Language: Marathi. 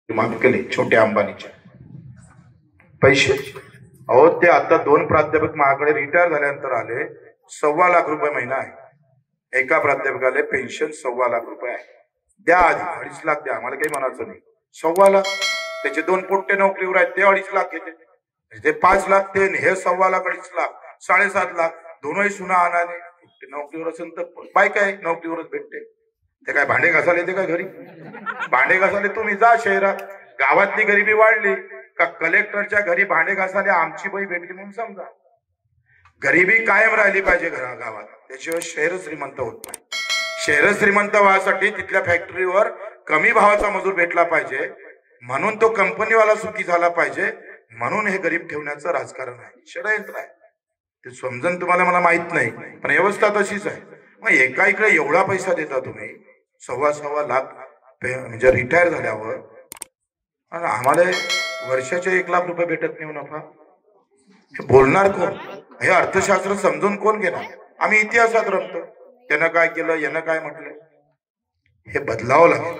माफ केले छोट्या अंबानीचे पैसे. अहो ते आता 2 प्राध्यापक माझ्याकडे रिटायर झाल्यानंतर आले. 1.25 लाख रुपये महिना आहे एका प्राध्यापकाला. पेन्शन 1.25 लाख रुपये आहे. द्या आधी 2.5 लाख द्या, मला काही म्हणायचं नाही. 1.25 लाख त्याचे 2 पोट्टे नोकरीवर आहेत, ते 2.5 लाख घेते. ते 5 लाख ते हे 1.25 लाख 2.5 लाख 7.5 लाख दोनही सुना आणाने नोकरीवर असेल तर बाय काय नोकरीवरच भेटते. ते काय भांडे घासायला येते काय घरी? भांडे घासायला तुम्ही जा शहरात. गावातली गरिबी वाढली का कलेक्टरच्या घरी भांडे घासायला आमची बाई भेटली म्हणून समजा. गरिबी कायम राहिली पाहिजे गावात, त्याशिवाय शहर श्रीमंत होत नाही. शहर श्रीमंत व्हायसाठी तिथल्या फॅक्टरीवर कमी भावाचा मजूर भेटला पाहिजे, म्हणून तो कंपनीवाला सुखी झाला पाहिजे, म्हणून हे गरीब ठेवण्याचं राजकारण आहे, षडयंत्र आहे. ते समजून तुम्हाला मला माहित नाही, पण व्यवस्था तशीच आहे. मग एका इकडे एवढा पैसा देता तुम्ही 1.25 लाख म्हणजे रिटायर झाल्यावर, आणि आम्हाला वर्षाचे 1 लाख रुपये भेटत नाही नफा. हे बोलणार कोण? हे अर्थशास्त्र समजून कोण घेणार? आम्ही इतिहासात रमतो, त्यानं काय केलं, यानं काय म्हटलं. हे बदलावं लागेल.